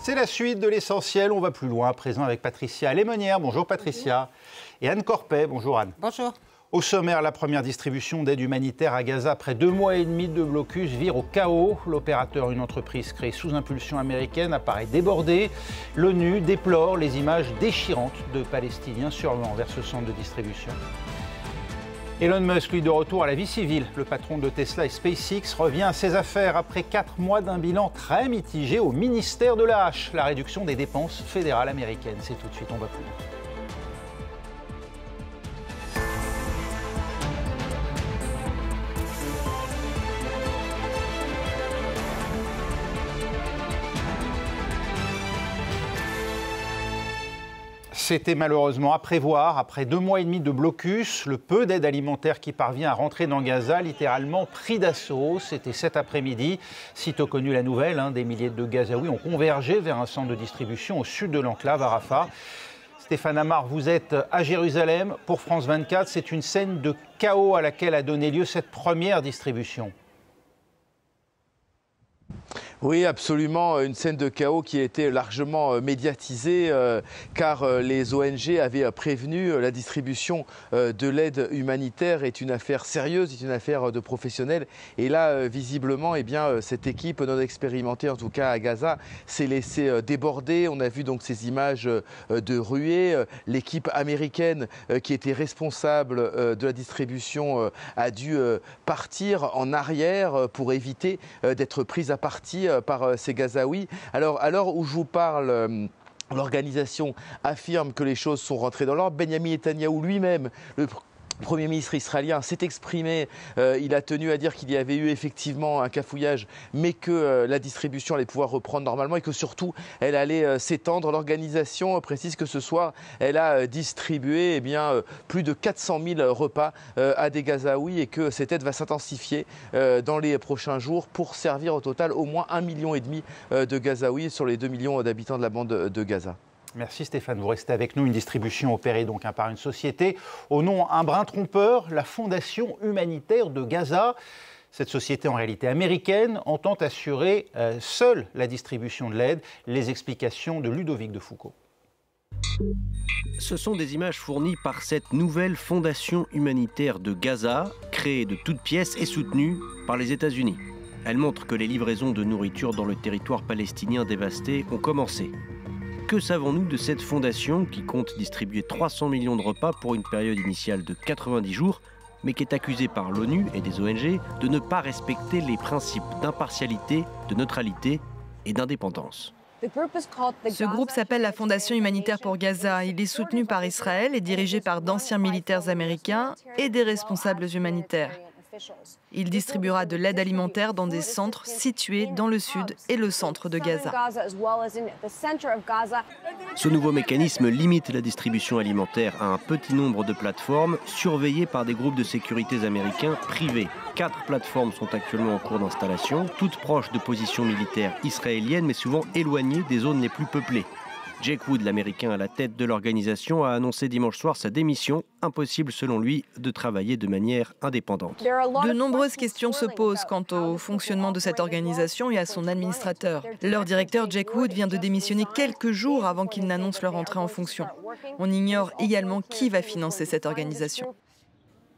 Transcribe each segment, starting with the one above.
C'est la suite de l'essentiel, on va plus loin à présent avec Patricia Lémonière. Bonjour Patricia. Et Anne Corpet, bonjour Anne. Bonjour. Au sommaire, la première distribution d'aide humanitaire à Gaza après 2 mois et demi de blocus vire au chaos. L'opérateur, une entreprise créée sous impulsion américaine, apparaît débordé. L'ONU déplore les images déchirantes de Palestiniens survivant vers ce centre de distribution. Elon Musk, lui, de retour à la vie civile. Le patron de Tesla et SpaceX revient à ses affaires après 4 mois d'un bilan très mitigé au ministère de la Hache. La réduction des dépenses fédérales américaines. C'est tout de suite, on va plus loin. C'était malheureusement à prévoir. Après 2 mois et demi de blocus, le peu d'aide alimentaire qui parvient à rentrer dans Gaza, littéralement pris d'assaut. C'était cet après-midi. Sitôt connu la nouvelle, des milliers de Gazaouis ont convergé vers un centre de distribution au sud de l'enclave, à Rafah. Stéphane Amar, vous êtes à Jérusalem pour France 24. C'est une scène de chaos à laquelle a donné lieu cette première distribution. Oui, absolument, une scène de chaos qui a été largement médiatisée car les ONG avaient prévenu la distribution de l'aide humanitaire est une affaire sérieuse, est une affaire de professionnels. Et là, visiblement, cette équipe non expérimentée, en tout cas à Gaza, s'est laissée déborder. On a vu donc ces images de ruées. L'équipe américaine qui était responsable de la distribution a dû partir en arrière pour éviter d'être prise à partie par ces Gazaouis. Alors, à l'heure où je vous parle, l'organisation affirme que les choses sont rentrées dans l'ordre. Benyamin Netanyahou lui-même, le Premier ministre israélien, s'est exprimé. Il a tenu à dire qu'il y avait eu effectivement un cafouillage, mais que la distribution allait pouvoir reprendre normalement et que surtout elle allait s'étendre. L'organisation précise que ce soir, elle a distribué plus de 400 000 repas à des Gazaouis et que cette aide va s'intensifier dans les prochains jours pour servir au total au moins 1,5 million de Gazaouis sur les 2 millions d'habitants de la bande de Gaza. Merci Stéphane, vous restez avec nous. Une distribution opérée donc par une société au nom un brin trompeur, la Fondation humanitaire de Gaza. Cette société en réalité américaine entend assurer seule la distribution de l'aide. Les explications de Ludovic de Foucault. Ce sont des images fournies par cette nouvelle Fondation humanitaire de Gaza, créée de toutes pièces et soutenue par les États-Unis. Elle montre que les livraisons de nourriture dans le territoire palestinien dévasté ont commencé. Que savons-nous de cette fondation qui compte distribuer 300 millions de repas pour une période initiale de 90 jours, mais qui est accusée par l'ONU et des ONG de ne pas respecter les principes d'impartialité, de neutralité et d'indépendance? Ce groupe s'appelle la Fondation humanitaire pour Gaza. Il est soutenu par Israël et dirigé par d'anciens militaires américains et des responsables humanitaires. Il distribuera de l'aide alimentaire dans des centres situés dans le sud et le centre de Gaza. Ce nouveau mécanisme limite la distribution alimentaire à un petit nombre de plateformes surveillées par des groupes de sécurité américains privés. 4 plateformes sont actuellement en cours d'installation, toutes proches de positions militaires israéliennes mais souvent éloignées des zones les plus peuplées. Jake Wood, l'Américain à la tête de l'organisation, a annoncé dimanche soir sa démission. Impossible, selon lui, de travailler de manière indépendante. De nombreuses questions se posent quant au fonctionnement de cette organisation et à son administrateur. Leur directeur, Jake Wood, vient de démissionner quelques jours avant qu'il n'annonce leur entrée en fonction. On ignore également qui va financer cette organisation.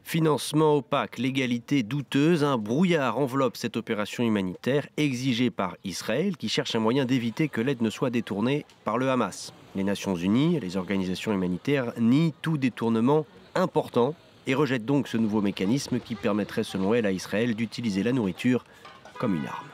Financement opaque, légalité douteuse, un brouillard enveloppe cette opération humanitaire exigée par Israël qui cherche un moyen d'éviter que l'aide ne soit détournée par le Hamas. Les Nations Unies et les organisations humanitaires nient tout détournement important et rejettent donc ce nouveau mécanisme qui permettrait selon elles à Israël d'utiliser la nourriture comme une arme.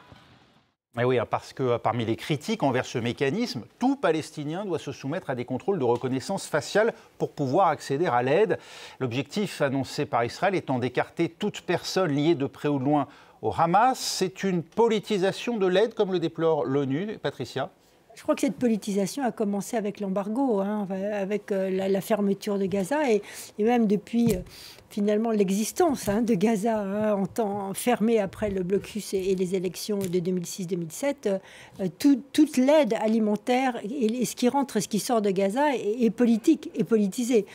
Et oui, parce que parmi les critiques envers ce mécanisme, tout Palestinien doit se soumettre à des contrôles de reconnaissance faciale pour pouvoir accéder à l'aide. L'objectif annoncé par Israël étant d'écarter toute personne liée de près ou de loin au Hamas. C'est une politisation de l'aide, comme le déplore l'ONU. Patricia ? Je crois que cette politisation a commencé avec l'embargo, avec la fermeture de Gaza et même depuis finalement l'existence de Gaza en temps fermé après le blocus et les élections de 2006-2007. Toute l'aide alimentaire et ce qui rentre et ce qui sort de Gaza est politique et politisé.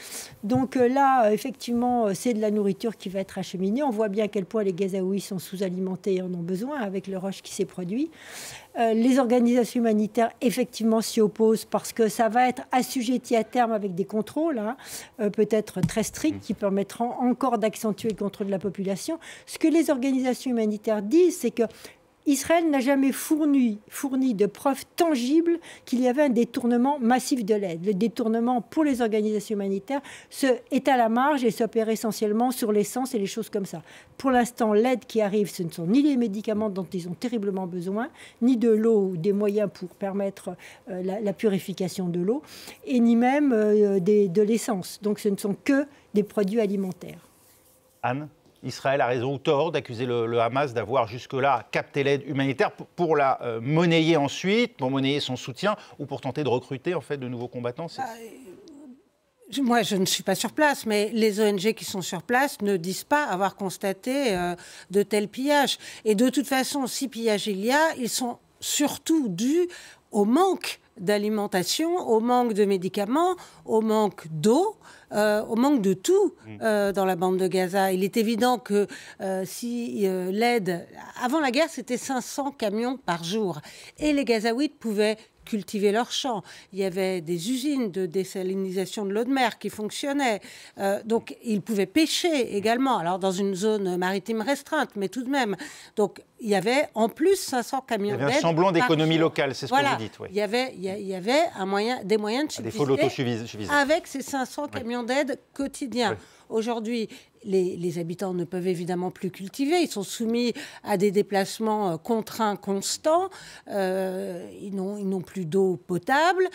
Donc là, effectivement, c'est de la nourriture qui va être acheminée. On voit bien à quel point les Gazaouis sont sous-alimentés et en ont besoin avec le rush qui s'est produit. Les organisations humanitaires, effectivement, s'y opposent parce que ça va être assujetti à terme avec des contrôles, peut-être très stricts, qui permettront encore d'accentuer le contrôle de la population. Ce que les organisations humanitaires disent, c'est que Israël n'a jamais fourni de preuves tangibles qu'il y avait un détournement massif de l'aide. Le détournement pour les organisations humanitaires est à la marge et s'opère essentiellement sur l'essence et les choses comme ça. Pour l'instant, l'aide qui arrive, ce ne sont ni les médicaments dont ils ont terriblement besoin, ni de l'eau ou des moyens pour permettre la purification de l'eau, et ni même de l'essence. Donc ce ne sont que des produits alimentaires. Anne, Israël a raison ou tort d'accuser le Hamas d'avoir jusque-là capté l'aide humanitaire pour la monnayer ensuite, pour monnayer son soutien ou pour tenter de recruter en fait de nouveaux combattants? Moi, je ne suis pas sur place, mais les ONG qui sont sur place ne disent pas avoir constaté de tels pillages. Et de toute façon, si pillage il y a, ils sont surtout dus au manque d'alimentation, au manque de médicaments, au manque d'eau, au manque de tout dans la bande de Gaza. Il est évident que si l'aide... Avant la guerre, c'était 500 camions par jour. Et les Gazaouites pouvaient cultiver leurs champs. Il y avait des usines de désalinisation de l'eau de mer qui fonctionnaient. Donc, ils pouvaient pêcher également. Alors, dans une zone maritime restreinte, mais tout de même. Donc, il y avait en plus 500 camions d'aide. Il y avait un semblant d'économie locale, c'est ce que vous dites. Oui. Il y avait des moyens de subsister avec ces 500 camions d'aide quotidiens. Oui. Aujourd'hui, les habitants ne peuvent évidemment plus cultiver. Ils sont soumis à des déplacements contraints constants. Ils n'ont plus d'eau potable.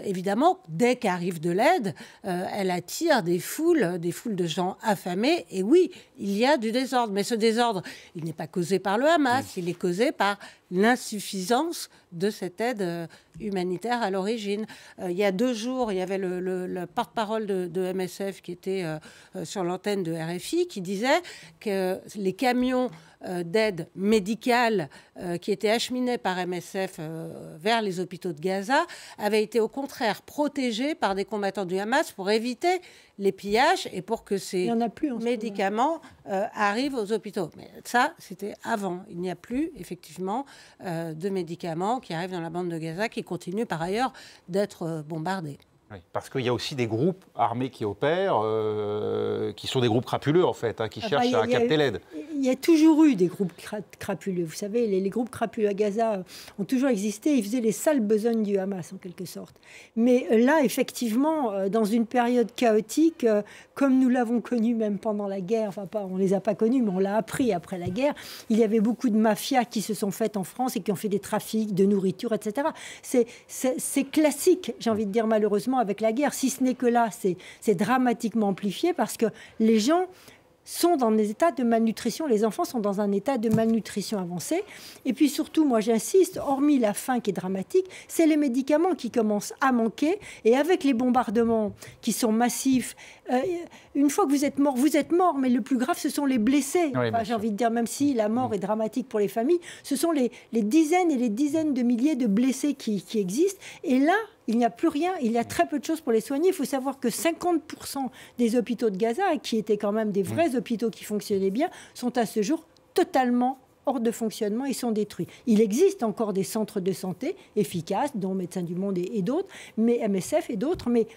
Évidemment, dès qu'arrive de l'aide, elle attire des foules de gens affamés. Et oui, il y a du désordre. Mais ce désordre, il n'est pas causé par le Hamas. Il est causé par l'insuffisance de cette aide humanitaire à l'origine. Il y a 2 jours, il y avait le porte-parole de MSF qui était sur l'antenne de RFI qui disait que les camions d'aide médicale qui étaient acheminés par MSF vers les hôpitaux de Gaza avaient été au contraire protégés par des combattants du Hamas pour éviter les pillages et pour que ces médicaments arrivent aux hôpitaux. Mais ça, c'était avant. Il n'y a plus, effectivement, de médicaments qui arrivent dans la bande de Gaza, qui continuent par ailleurs d'être bombardés. Oui, parce qu'il y a aussi des groupes armés qui opèrent, qui sont des groupes crapuleux, en fait, qui cherchent à capter l'aide. Il y a toujours eu des groupes crapuleux. Vous savez, les groupes crapuleux à Gaza ont toujours existé. Ils faisaient les sales besognes du Hamas, en quelque sorte. Mais là, effectivement, dans une période chaotique, comme nous l'avons connu même pendant la guerre, enfin, on ne les a pas connus, mais on l'a appris après la guerre, il y avait beaucoup de mafias qui se sont faites en France et qui ont fait des trafics de nourriture, etc. C'est classique, j'ai envie de dire, malheureusement, avec la guerre, si ce n'est que là, c'est dramatiquement amplifié parce que les gens sont dans des états de malnutrition, les enfants sont dans un état de malnutrition avancée. Et puis surtout, moi j'insiste, hormis la faim qui est dramatique, c'est les médicaments qui commencent à manquer. Et avec les bombardements qui sont massifs, une fois que vous êtes mort, mais le plus grave, ce sont les blessés. Oui, j'ai envie de dire, même si la mort est dramatique pour les familles, ce sont les dizaines et les dizaines de milliers de blessés qui existent. Et là, il n'y a plus rien, il y a très peu de choses pour les soigner. Il faut savoir que 50% des hôpitaux de Gaza, qui étaient quand même des vrais hôpitaux qui fonctionnaient bien, sont à ce jour totalement hors de fonctionnement et sont détruits. Il existe encore des centres de santé efficaces, dont Médecins du Monde et d'autres, mais MSF et d'autres, mais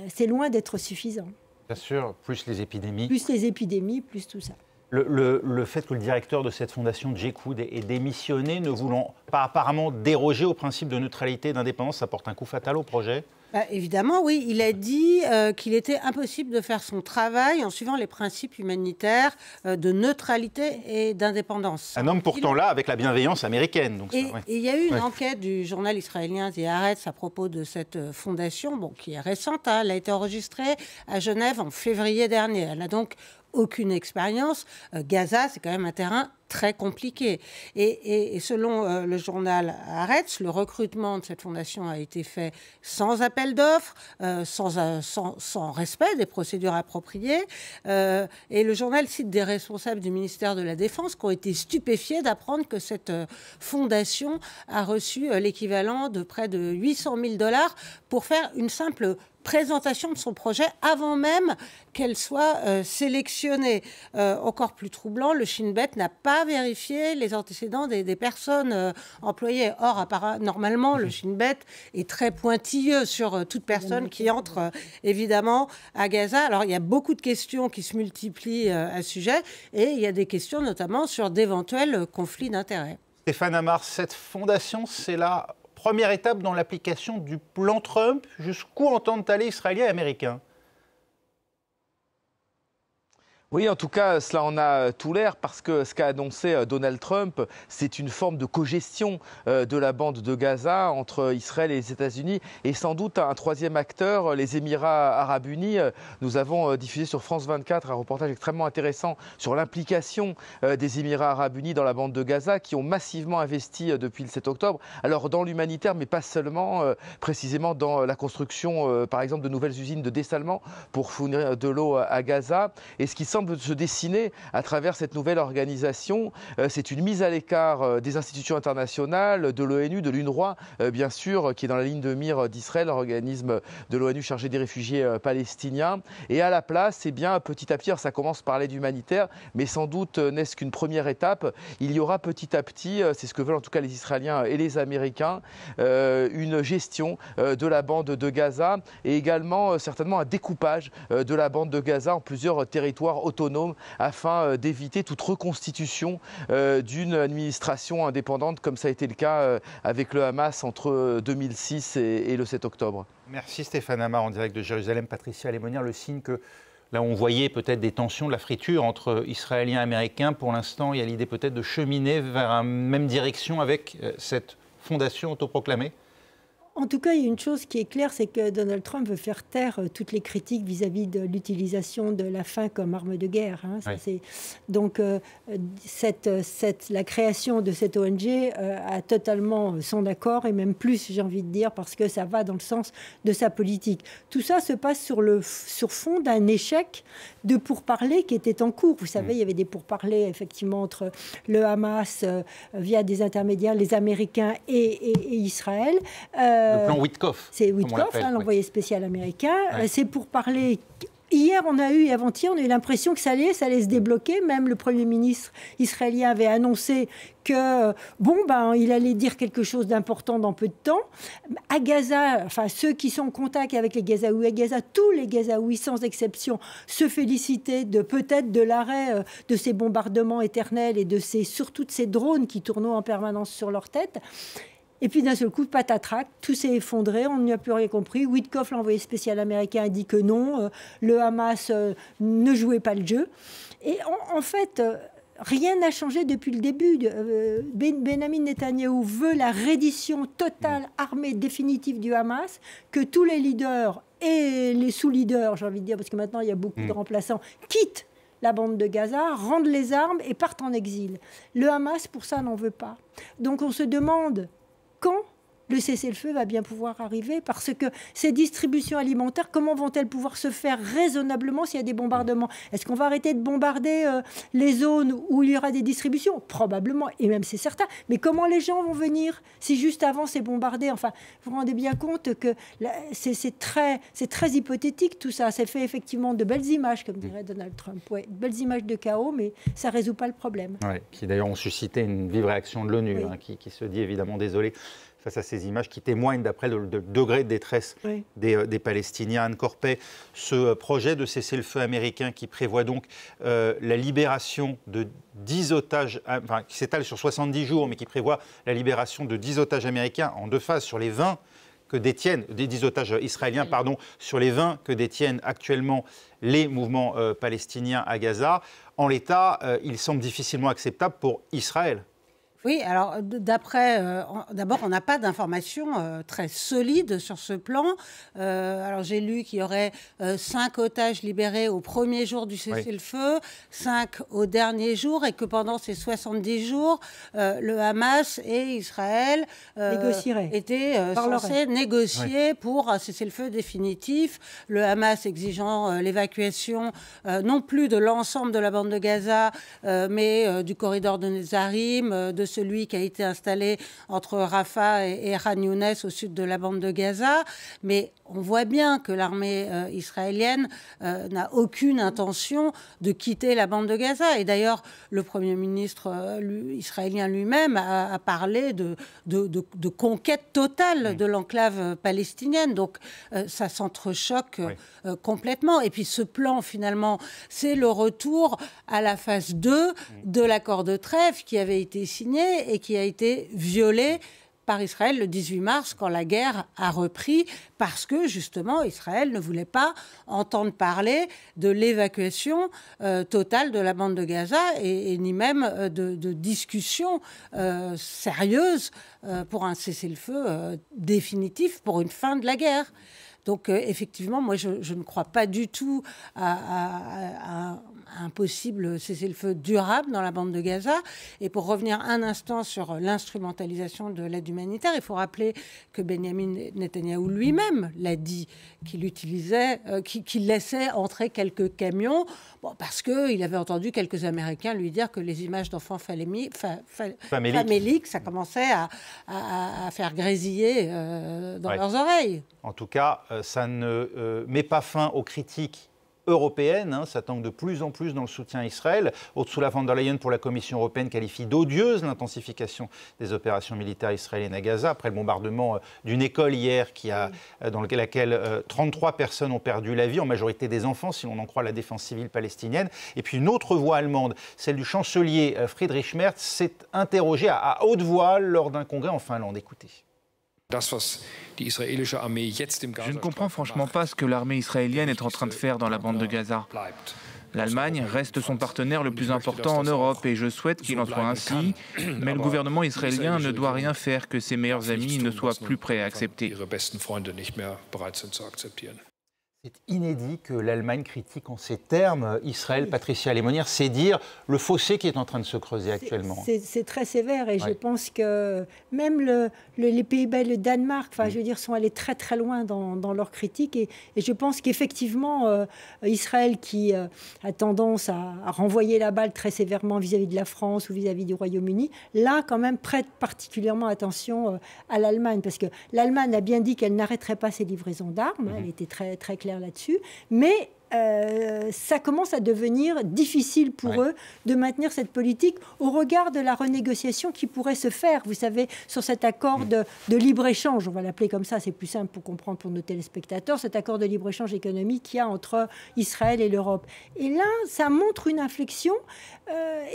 c'est loin d'être suffisant. Bien sûr, plus les épidémies. Plus les épidémies, plus tout ça. Le fait que le directeur de cette fondation, Djekoud, ait démissionné, ne voulant pas apparemment déroger au principe de neutralité et d'indépendance, ça porte un coup fatal au projet? Évidemment, oui. Il a dit qu'il était impossible de faire son travail en suivant les principes humanitaires de neutralité et d'indépendance. Un homme pourtant là avec la bienveillance américaine. Donc et il y a eu une enquête du journal israélien The Haaretz à propos de cette fondation, qui est récente. Elle a été enregistrée à Genève en février dernier. Elle n'a donc aucune expérience. Gaza, c'est quand même un terrain très compliqué. Et selon le journal Haaretz, le recrutement de cette fondation a été fait sans appel d'offres, sans respect des procédures appropriées. Et le journal cite des responsables du ministère de la Défense qui ont été stupéfiés d'apprendre que cette fondation a reçu l'équivalent de près de 800 000 $ pour faire une simple présentation de son projet avant même qu'elle soit sélectionnée. Encore plus troublant, le Shin Bet n'a pas vérifié les antécédents des personnes employées. Or, normalement, le Shin Bet est très pointilleux sur toute personne qui entre, évidemment, à Gaza. Alors, il y a beaucoup de questions qui se multiplient à ce sujet, et il y a des questions notamment sur d'éventuels conflits d'intérêts. Stéphane Amar, cette fondation, c'est la première étape dans l'application du plan Trump. Jusqu'où entendent aller Israéliens et Américains ? Oui, en tout cas, cela en a tout l'air parce que ce qu'a annoncé Donald Trump, c'est une forme de cogestion de la bande de Gaza entre Israël et les États-Unis et sans doute un troisième acteur, les Émirats arabes unis. Nous avons diffusé sur France 24 un reportage extrêmement intéressant sur l'implication des Émirats arabes unis dans la bande de Gaza qui ont massivement investi depuis le 7 octobre. Alors dans l'humanitaire, mais pas seulement, précisément dans la construction, par exemple, de nouvelles usines de dessalement pour fournir de l'eau à Gaza. Et ce qui semble se dessiner à travers cette nouvelle organisation, c'est une mise à l'écart des institutions internationales, de l'ONU, de l'UNRWA, bien sûr, qui est dans la ligne de mire d'Israël, l'organisme de l'ONU chargé des réfugiés palestiniens. Et à la place, eh bien, petit à petit, ça commence par l'aide humanitaire, mais sans doute n'est-ce qu'une première étape. Il y aura petit à petit, c'est ce que veulent en tout cas les Israéliens et les Américains, une gestion de la bande de Gaza et également certainement un découpage de la bande de Gaza en plusieurs territoires autonomes afin d'éviter toute reconstitution d'une administration indépendante comme ça a été le cas avec le Hamas entre 2006 et le 7 octobre. Merci Stéphane Amar en direct de Jérusalem. Patricia Lémonière, le signe que là on voyait peut-être des tensions, de la friture entre Israéliens et Américains. Pour l'instant, il y a l'idée peut-être de cheminer vers la même direction avec cette fondation autoproclamée. En tout cas, il y a une chose qui est claire, c'est que Donald Trump veut faire taire toutes les critiques vis-à-vis de l'utilisation de la faim comme arme de guerre. Oui. Donc, la création de cette ONG a totalement son accord, et même plus, j'ai envie de dire, parce que ça va dans le sens de sa politique. Tout ça se passe sur fond d'un échec de pourparlers qui était en cours. Vous savez, il y avait des pourparlers, effectivement, entre le Hamas, via des intermédiaires, les Américains et Israël. Le plan Witkoff. C'est Witkoff, l'envoyé spécial américain. C'est pour parler. Hier, avant-hier, on a eu l'impression que ça allait se débloquer. Même le Premier ministre israélien avait annoncé que, il allait dire quelque chose d'important dans peu de temps. À Gaza, ceux qui sont en contact avec les Gazaouis à Gaza, tous les Gazaouis, sans exception, se félicitaient peut-être de l'arrêt de ces bombardements éternels et surtout de ces drones qui tournent en permanence sur leur tête. Et puis d'un seul coup, patatrac, tout s'est effondré, on n'y a plus rien compris. Witkoff, l'envoyé spécial américain, a dit que non, le Hamas ne jouait pas le jeu. Et en fait, rien n'a changé depuis le début. Benjamin Netanyahou veut la reddition totale, armée, définitive du Hamas, que tous les leaders et les sous-leaders, j'ai envie de dire, parce que maintenant il y a beaucoup de remplaçants, quittent la bande de Gaza, rendent les armes et partent en exil. Le Hamas, pour ça, n'en veut pas. Donc on se demande quand le cessez-le-feu va bien pouvoir arriver, parce que ces distributions alimentaires, comment vont-elles pouvoir se faire raisonnablement s'il y a des bombardements? Est-ce qu'on va arrêter de bombarder les zones où il y aura des distributions? Probablement, et même c'est certain. Mais comment les gens vont venir si juste avant c'est bombardé? Enfin, vous vous rendez bien compte que c'est très hypothétique tout ça. Ça fait effectivement de belles images, comme dirait Donald Trump. Ouais, de belles images de chaos, mais ça ne résout pas le problème. Ouais, qui d'ailleurs ont suscité une vive réaction de l'ONU, qui se dit évidemment désolé face à ces images qui témoignent d'après le degré de détresse des Palestiniens. Anne Corpet, ce projet de cessez-le-feu américain qui prévoit donc la libération de 10 otages, qui s'étale sur 70 jours, mais qui prévoit la libération de 10 otages américains en 2 phases sur les 20 que détiennent, des 10 otages israéliens, sur les 20 que détiennent actuellement les mouvements palestiniens à Gaza. En l'état, il semble difficilement acceptable pour Israël. Oui, alors d'abord, on n'a pas d'informations très solides sur ce plan. Alors j'ai lu qu'il y aurait 5 otages libérés au premier jour du cessez-le-feu, 5 au dernier jour, et que pendant ces 70 jours, le Hamas et Israël étaient censés négocier pour un cessez-le-feu définitif. Le Hamas exigeant l'évacuation non plus de l'ensemble de la bande de Gaza, mais du corridor de Netzarim, de celui qui a été installé entre Rafah et Khan Younes au sud de la bande de Gaza. Mais on voit bien que l'armée israélienne n'a aucune intention de quitter la bande de Gaza. Et d'ailleurs, le Premier ministre israélien lui-même a parlé de conquête totale de l'enclave palestinienne. Donc ça s'entrechoque complètement. Et puis ce plan, finalement, c'est le retour à la phase 2 de l'accord de trêve qui avait été signé et qui a été violé par Israël le 18 mars quand la guerre a repris, parce que justement Israël ne voulait pas entendre parler de l'évacuation totale de la bande de Gaza et ni même de discussion sérieuse pour un cessez-le-feu définitif, pour une fin de la guerre. Donc effectivement, moi je ne crois pas du tout à un possible cessez-le-feu durable dans la bande de Gaza. Et pour revenir un instant sur l'instrumentalisation de l'aide humanitaire, il faut rappeler que Benjamin Netanyahou lui-même l'a dit, qu'il utilisait, qu'il laissait entrer quelques camions, parce qu'il avait entendu quelques Américains lui dire que les images d'enfants faméliques, ça commençait à faire grésiller dans leurs oreilles. En tout cas, ça ne met pas fin aux critiques européenne, ça tangue de plus en plus dans le soutien à Israël. Ursula von der Leyen pour la Commission européenne qualifie d'odieuse l'intensification des opérations militaires israéliennes à Gaza après le bombardement d'une école hier dans laquelle 33 personnes ont perdu la vie, en majorité des enfants, si l'on en croit la défense civile palestinienne. Et puis une autre voix allemande, celle du chancelier Friedrich Merz, s'est interrogée à haute voix lors d'un congrès en Finlande. Écoutez. Je ne comprends franchement pas ce que l'armée israélienne est en train de faire dans la bande de Gaza. L'Allemagne reste son partenaire le plus important en Europe et je souhaite qu'il en soit ainsi, mais le gouvernement israélien ne doit rien faire que ses meilleurs amis ne soient plus prêts à accepter. C'est inédit que l'Allemagne critique en ces termes Israël. Patricia Lémonière, c'est dire le fossé qui est en train de se creuser actuellement. C'est très sévère et je pense que même les Pays-Bas et le Danemark, je veux dire, sont allés très très loin dans leur critique et je pense qu'effectivement Israël qui a tendance à renvoyer la balle très sévèrement vis-à-vis de la France ou vis-à-vis du Royaume-Uni, là quand même prête particulièrement attention à l'Allemagne, parce que l'Allemagne a bien dit qu'elle n'arrêterait pas ses livraisons d'armes, elle était très très claire là-dessus, mais ça commence à devenir difficile pour eux de maintenir cette politique au regard de la renégociation qui pourrait se faire, vous savez, sur cet accord de libre-échange, on va l'appeler comme ça, c'est plus simple pour comprendre pour nos téléspectateurs, cet accord de libre-échange économique qu'il y a entre Israël et l'Europe. Et là, ça montre une inflexion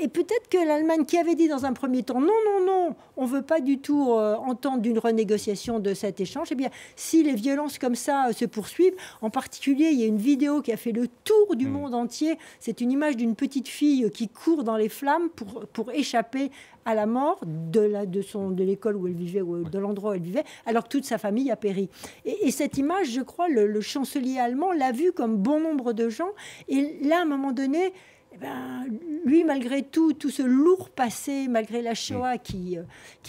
et peut-être que l'Allemagne qui avait dit dans un premier temps non, on ne veut pas du tout entendre d'une renégociation de cet échange, eh bien, si les violences comme ça se poursuivent, en particulier, il y a une vidéo qui a fait le tour du monde entier. C'est une image d'une petite fille qui court dans les flammes pour échapper à la mort de l'école où elle vivait, ou de l'endroit où elle vivait, alors que toute sa famille a péri. Et cette image, je crois, le chancelier allemand l'a vue comme bon nombre de gens. Et là, à un moment donné, lui, malgré tout ce lourd passé, malgré la Shoah qui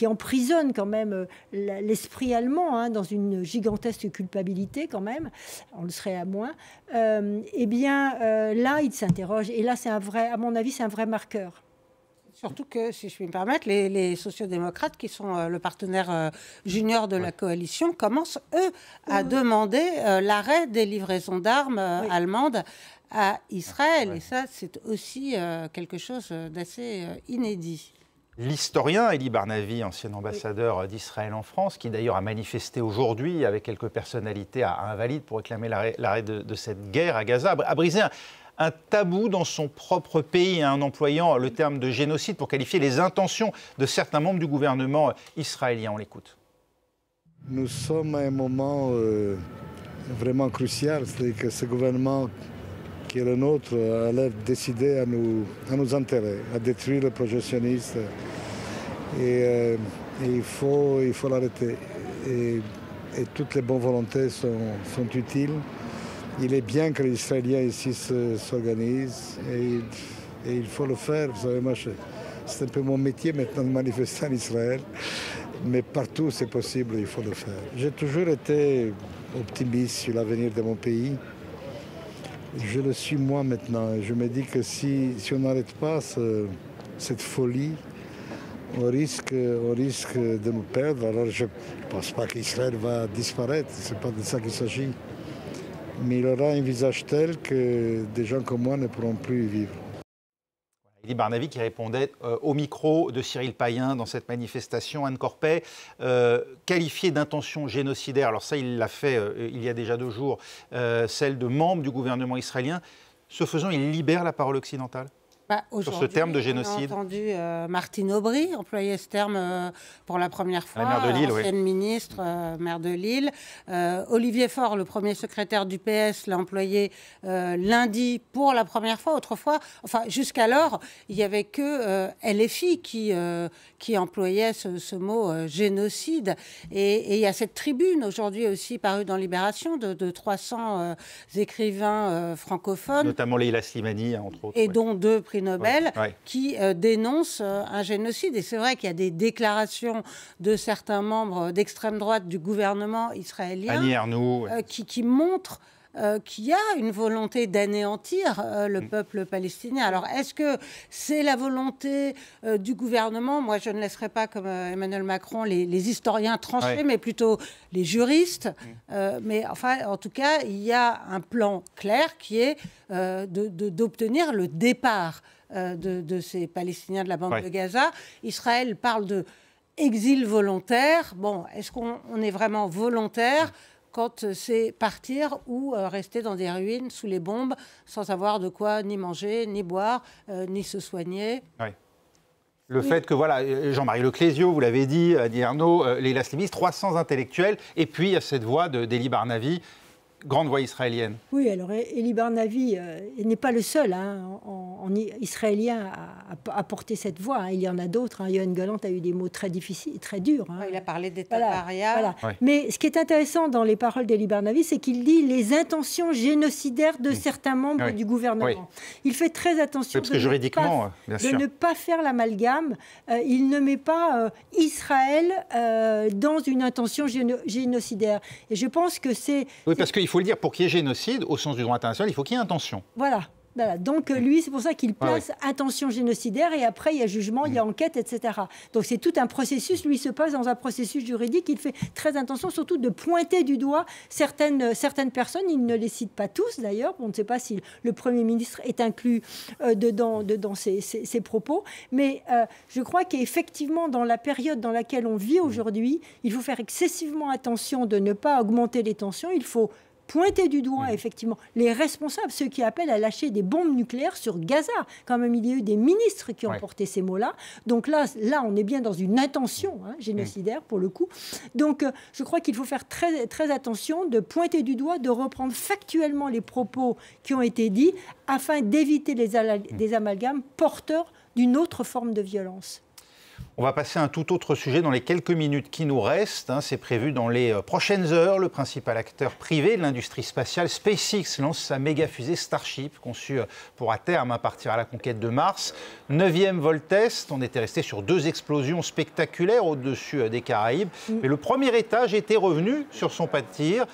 emprisonne quand même l'esprit allemand dans une gigantesque culpabilité quand même, on le serait à moins, là, il s'interroge. Et là, à mon avis, c'est un vrai marqueur. Surtout que, si je puis me permettre, les sociodémocrates, qui sont le partenaire junior de la coalition, commencent, eux, à demander l'arrêt des livraisons d'armes allemandes à Israël. Et ça, c'est aussi quelque chose d'assez inédit. L'historien Elie Barnavi, ancien ambassadeur d'Israël en France, qui d'ailleurs a manifesté aujourd'hui avec quelques personnalités à Invalides pour réclamer l'arrêt de cette guerre à Gaza, a brisé un tabou dans son propre pays, en employant le terme de génocide pour qualifier les intentions de certains membres du gouvernement israélien. On l'écoute. Nous sommes à un moment vraiment crucial, c'est que ce gouvernement qui est le nôtre a l'air décidé à nous enterrer, à détruire le projet sioniste. Et il faut l'arrêter. Et toutes les bonnes volontés sont utiles. Il est bien que les Israéliens ici s'organisent et il faut le faire. Vous savez, moi, c'est un peu mon métier maintenant de manifester en Israël, mais partout c'est possible, il faut le faire. J'ai toujours été optimiste sur l'avenir de mon pays. Je le suis moi maintenant. Je me dis que si on n'arrête pas cette folie, on risque de nous perdre. Alors je ne pense pas qu'Israël va disparaître, ce n'est pas de ça qu'il s'agit. Mais il aura un visage tel que des gens comme moi ne pourront plus y vivre. Elie Barnavi qui répondait au micro de Cyril Payen dans cette manifestation. Anne Corpet, qualifiée d'intention génocidaire, alors ça il l'a fait il y a déjà 2 jours, celle de membres du gouvernement israélien. Ce faisant, il libère la parole occidentale sur ce terme de génocide. On a entendu Martine Aubry employer ce terme pour la première fois, la maire de Lille, ancienne ministre, maire de Lille. Olivier Faure, le premier secrétaire du PS, l'a employé lundi pour la première fois. Autrefois, enfin jusqu'alors, il n'y avait que LFI qui employait ce mot génocide. Et il y a cette tribune aujourd'hui aussi parue dans Libération de 300 écrivains francophones. Notamment Leila Slimani, entre autres. Et dont 2 prix Nobel, qui dénoncent un génocide. Et c'est vrai qu'il y a des déclarations de certains membres d'extrême droite du gouvernement israélien Annie Ernaux, qui montrent qu'il y a une volonté d'anéantir le peuple palestinien. Alors, est-ce que c'est la volonté du gouvernement? Moi, je ne laisserai pas, comme Emmanuel Macron, les historiens trancher, mais plutôt les juristes. Mais enfin, en tout cas, il y a un plan clair qui est d'obtenir le départ de ces Palestiniens de la bande de Gaza. Israël parle de exil volontaire. Bon, est-ce qu'on est vraiment volontaire quand c'est partir ou rester dans des ruines sous les bombes sans avoir de quoi ni manger, ni boire, ni se soigner? Le fait que, voilà, Jean-Marie Leclésio, vous l'avez dit, Annie Ernaux, Leila Slimani, 300 intellectuels, et puis il y a cette voix d'Elie Barnavi, grande voix israélienne. Oui, alors Elie Barnavi n'est pas le seul israélien à porter cette voix. Il y en a d'autres. Yoav Gallant a eu des mots très difficiles, très durs. Il a parlé d'État paria. Mais ce qui est intéressant dans les paroles d'Elie Barnavi, c'est qu'il dit les intentions génocidaires de certains membres du gouvernement. Il fait très attention parce que juridiquement, de ne pas faire l'amalgame. Il ne met pas Israël dans une intention génocidaire. Et je pense que c'est... Oui, parce qu'il faut le dire, pour qu'il y ait génocide, au sens du droit international, il faut qu'il y ait intention. Voilà. Donc lui, c'est pour ça qu'il place intention génocidaire et après il y a jugement, il y a enquête, etc. Donc c'est tout un processus. Lui, il se passe dans un processus juridique. Il fait très attention surtout de pointer du doigt certaines personnes. Il ne les cite pas tous d'ailleurs. On ne sait pas si le Premier ministre est inclus dedans ses propos. Mais je crois qu'effectivement, dans la période dans laquelle on vit aujourd'hui, il faut faire excessivement attention de ne pas augmenter les tensions. Il faut pointer du doigt, effectivement, les responsables, ceux qui appellent à lâcher des bombes nucléaires sur Gaza. Quand même, il y a eu des ministres qui ont porté ces mots-là. Donc là, on est bien dans une intention génocidaire, pour le coup. Donc, je crois qu'il faut faire très, très attention de pointer du doigt, de reprendre factuellement les propos qui ont été dits, afin d'éviter des amalgames porteurs d'une autre forme de violence. On va passer à un tout autre sujet dans les quelques minutes qui nous restent. C'est prévu dans les prochaines heures. Le principal acteur privé de l'industrie spatiale, SpaceX, lance sa méga-fusée Starship, conçue pour à terme partir à la conquête de Mars. 9e vol test. On était resté sur 2 explosions spectaculaires au-dessus des Caraïbes. Mais le premier étage était revenu sur son pas de tir.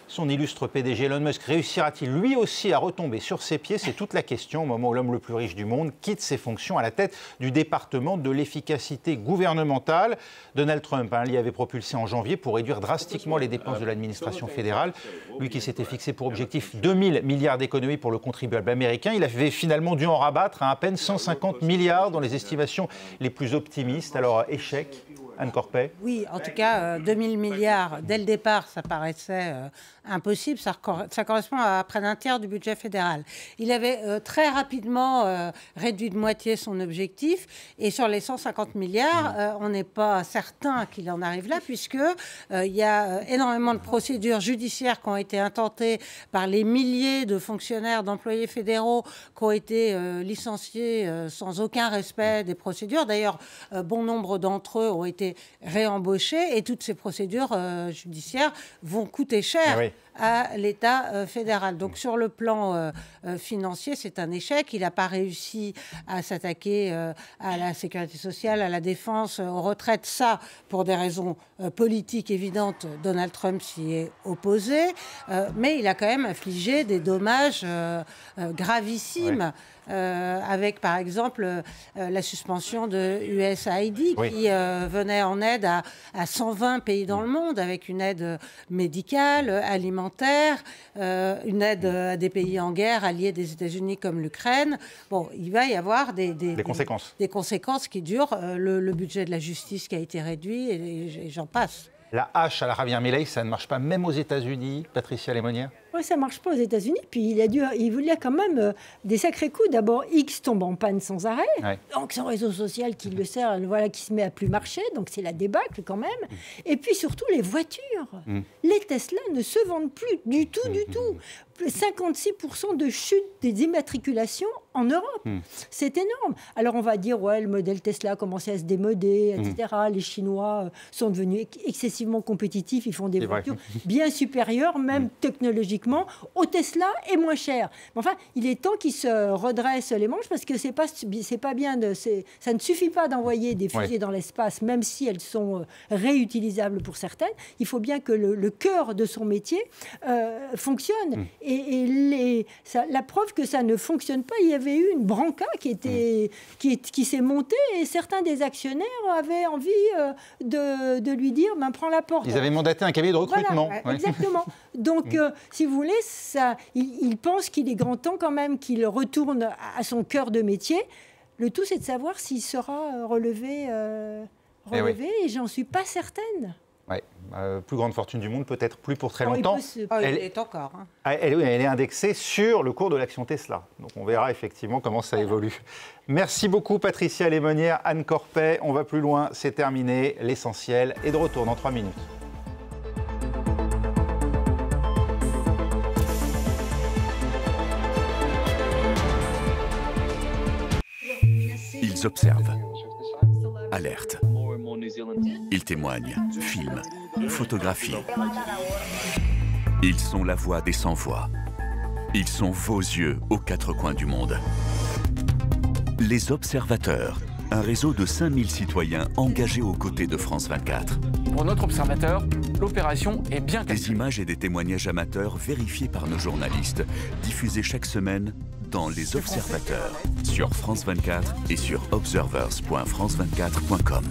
Son illustre PDG Elon Musk réussira-t-il lui aussi à retomber sur ses pieds? C'est toute la question au moment où l'homme le plus riche du monde quitte ses fonctions à la tête du département de l'efficacité gouvernementale. Donald Trump l'y avait propulsé en janvier pour réduire drastiquement les dépenses de l'administration fédérale. Lui qui s'était fixé pour objectif 2000 milliards d'économies pour le contribuable américain, il avait finalement dû en rabattre à peine 150 milliards dans les estimations les plus optimistes. Alors échec Anne Corpet? Oui, en tout cas, 2000 milliards, dès le départ, ça paraissait impossible. Ça correspond à près d'un tiers du budget fédéral. Il avait très rapidement réduit de moitié son objectif. Et sur les 150 milliards, on n'est pas certain qu'il en arrive là, puisque il y a énormément de procédures judiciaires qui ont été intentées par les milliers de fonctionnaires, d'employés fédéraux qui ont été licenciés sans aucun respect des procédures. D'ailleurs, bon nombre d'entre eux ont été réembauchés et toutes ces procédures judiciaires vont coûter cher à l'État fédéral. Donc sur le plan financier, c'est un échec. Il n'a pas réussi à s'attaquer à la sécurité sociale, à la défense, aux retraites. Ça, pour des raisons politiques évidentes, Donald Trump s'y est opposé. Mais il a quand même infligé des dommages gravissimes. Avec par exemple la suspension de USAID qui venait en aide à 120 pays dans le monde, avec une aide médicale, alimentaire, une aide à des pays en guerre alliés des États-Unis comme l'Ukraine. Bon, il va y avoir des conséquences. Des conséquences qui durent, le budget de la justice qui a été réduit et j'en passe. La hache à la Javier Milei, ça ne marche pas même aux États-Unis, Patricia Lemonnier? Oui, ça ne marche pas aux États-Unis. Puis il voulait quand même des sacrés coups. D'abord, X tombe en panne sans arrêt. Donc son réseau social qui le sert, voilà, qui se met à plus marcher. Donc c'est la débâcle quand même. Et puis surtout les voitures. Les Tesla ne se vendent plus du tout, du tout. 56% de chute des immatriculations en Europe. C'est énorme. Alors on va dire, ouais, le modèle Tesla a commencé à se démoder, etc. Les Chinois sont devenus excessivement compétitifs. Ils font des voitures bien supérieures, même technologiquement, au Tesla et moins cher. Mais enfin, il est temps qu'ils se redressent les manches parce que c'est pas bien. Ça ne suffit pas d'envoyer des fusées dans l'espace, même si elles sont réutilisables pour certaines. Il faut bien que le cœur de son métier fonctionne. La preuve que ça ne fonctionne pas, il y avait eu une branca qui s'est montée et certains des actionnaires avaient envie de lui dire prends la porte. Ils avaient mandaté un cabinet de recrutement. Voilà, exactement. Donc, si vous voulez, il pense qu'il est grand temps quand même qu'il retourne à son cœur de métier. Le tout, c'est de savoir s'il sera relevé et j'en suis pas certaine. Oui, plus grande fortune du monde, peut-être plus pour très longtemps. Elle est encore. Elle est indexée sur le cours de l'action Tesla. Donc on verra effectivement comment ça évolue. Merci beaucoup Patricia Lemonnier, Anne Corpet. On va plus loin, c'est terminé. L'essentiel est de retour dans 3 minutes. Ils observent, alertent, ils témoignent, filment, photographient. Ils sont la voix des sans-voix. Ils sont vos yeux aux 4 coins du monde. Les Observateurs, un réseau de 5000 citoyens engagés aux côtés de France 24. Pour notre observateur, l'opération est bien calculée. Des images et des témoignages amateurs vérifiés par nos journalistes, diffusés chaque semaine dans Les Observateurs, sur France 24 et sur observers.france24.com.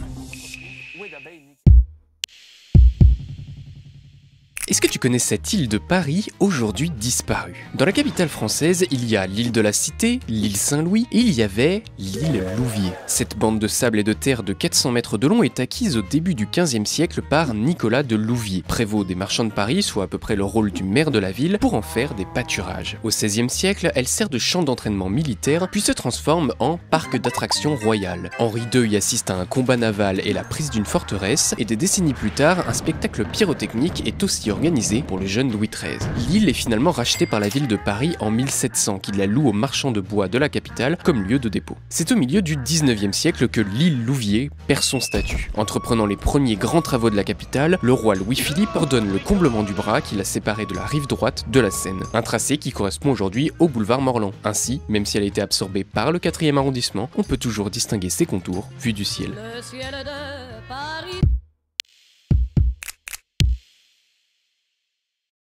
Est-ce que tu connais cette île de Paris, aujourd'hui disparue? Dans la capitale française, il y a l'île de la Cité, l'île Saint-Louis, et il y avait l'île Louviers. Cette bande de sable et de terre de 400 mètres de long est acquise au début du XVe siècle par Nicolas de Louviers, prévôt des marchands de Paris, soit à peu près le rôle du maire de la ville, pour en faire des pâturages. Au XVIe siècle, elle sert de champ d'entraînement militaire, puis se transforme en parc d'attractions royal. Henri II y assiste à un combat naval et la prise d'une forteresse, et des décennies plus tard, un spectacle pyrotechnique est aussi organisé pour le jeune Louis XIII. L'île est finalement rachetée par la ville de Paris en 1700, qui la loue aux marchands de bois de la capitale comme lieu de dépôt. C'est au milieu du XIXe siècle que l'île Louviers perd son statut. Entreprenant les premiers grands travaux de la capitale, le roi Louis-Philippe ordonne le comblement du bras qui la séparait de la rive droite de la Seine, un tracé qui correspond aujourd'hui au boulevard Morland. Ainsi, même si elle a été absorbée par le 4e arrondissement, on peut toujours distinguer ses contours vus du ciel. Le ciel de